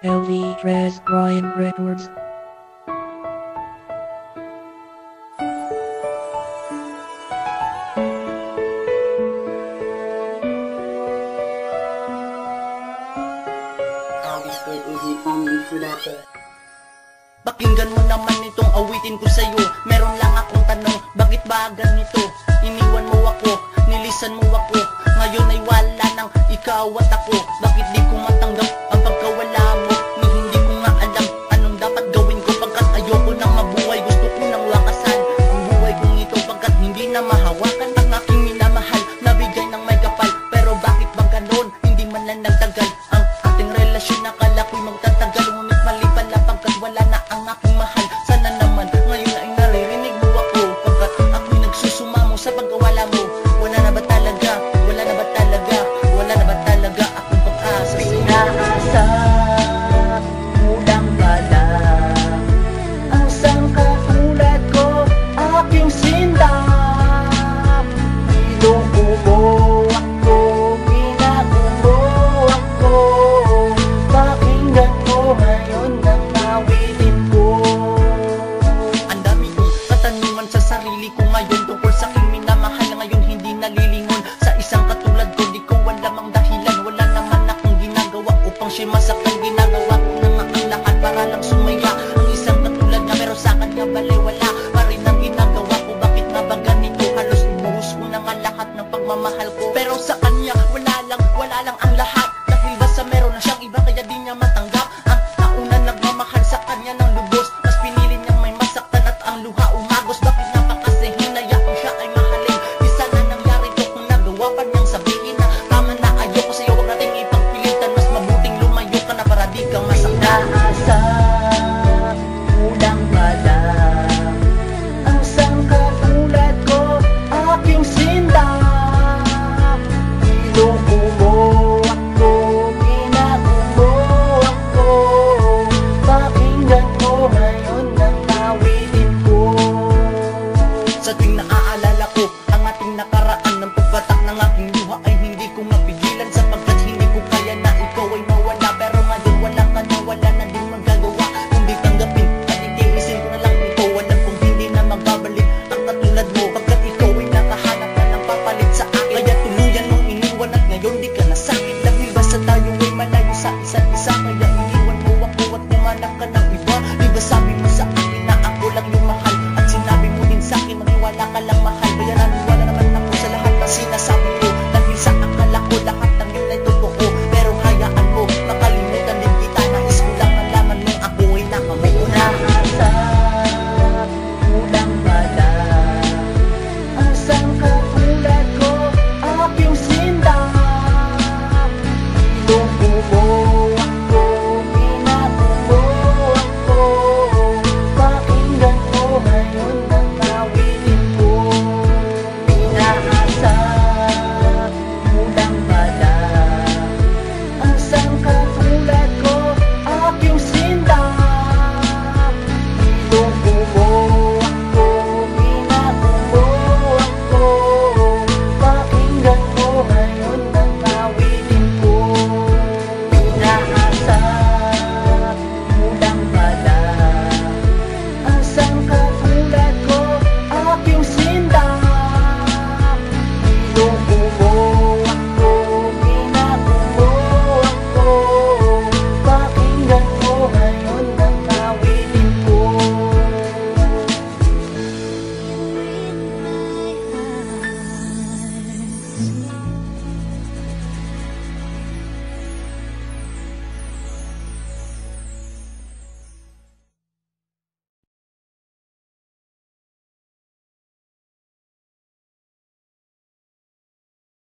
LV Dress Brian Records. Pakinggan mo naman itong awitin ko sa'yo. Meron lang akong tanong, bakit ba ganito? Iniwan mo ako, nilisan mo ako. Ngayon ay wala nang ikaw at ako. Bakit di ko matanggap ang pagkawala mo? Ni hindi ko nga alam anong dapat gawin ko. Pagkat ayoko nang mabuhay, gusto ko nang wakasan ang buhay kong ito. Pagkat hindi na mahawakan ang aking minamahal, nabigay ng may kapal. Pero bakit ba ganon? Hindi man lang nagtagal ang ating relasyon. Akala ko'y magtatagal, ngunit mali pala pagkat wala na ang aking mahal. Sana naman ngayon ay naririnig mo ako. Pagkat ako'y nagsusumamo sa pagkawala mo. Wala na ba talaga? Wala na ba talaga? Wala na ba talaga akong pag-asa sa'yo? Pinaasa mo lang pala ang sangkatulad ko, aking sinta. Niloko mo ako, binago mo ako. Pakinggan mo ngayon ang awitin ko. Ang dami kong katanungan sa sarili ko ngayon tungkol sa aking minamahal na ngayon hindi nalilingon. Sa isang katulad ko, di ko alam ang dahilan. Wala naman akong ginagawa upang siya masaktan. Ginagawa ko na nga ang lahat para lang sumaya. Ang isang katulad nga pero sa kanya balewala pa rin ang ginagawa ko. Bakit nga ba ganito? Halos ibuhos ko na nga lahat ng pagmamahal ko. Pero sa kanya wala lang ang lahat. Dahil ba sa meron na siyang iba kaya di niya matanggap ang nauna nagmamahal sa kanya ng lubos. Mas pinili niyang may masaktan at ang luha umagos. Bakit nga pa kasi hinayaan siya ay mahalin? Di sana nangyari to kung nagawa pa niyang sabihin na tama na, ayoko sa'yo, wag nating ipagpilitan. Mas mabuting lumayo ka na para di kang masaktan. Pinaasa mo lang pala ang sangkatulad ko, aking sinta. Niloko mo ako, binago mo ako. Pakinggan mo ngayon ang awitin ko. Sa tuwing naaalala ko ang ating nakaraan, ng pagbatak ng aking luha ay hindi ko mapigilan. Sapagkat hindi ko kaya na ikaw ay mawala. Pero ngayon wala ka na, wala na din magagawa kundi tanggapin at itiisin ko na lang ito. Alam kong hindi na magbabalik ang katulad mo. Pagkat ikaw ay nakahanap na ng papalit sa akin. Kaya tuluyan mong iniwan at ngayon di ka na sa'kin. Dahil basta tayo ay malayo sa isa't isa, kaya iniwan mo ako at humanap ka ng iba. Di ba sabi mo sa akin na ako lang yung mahal? At sinabi mo din sa akin maghiwala ka lang mahal. Kaya naniwala naman ako sa lahat ng sinasabi mo. Dahil sa akala ko lahat ng yun ay totoo. Pero hayaan mo, makalimutan din kita. Nais ko lang nalaman mo ako ay nakamuna. Pinaasa mo lang pala ang sangkatulad ko, aking sinta. Niloko mo ako, binago mo ako. Pakinggan mo ngayon ang awitin ko. Pinaasa mo lang pala ang sangkatulad ko, aking sinta. Niloko mo ako, binago mo ako. Pakinggan mo ngayon ang awitin ko. Pinaasa mo lang pala ang sangkatulad ko, aking sinta. Niloko mo ako, binago mo ako. Pakinggan mo ngayon ang awitin ko. With my eyes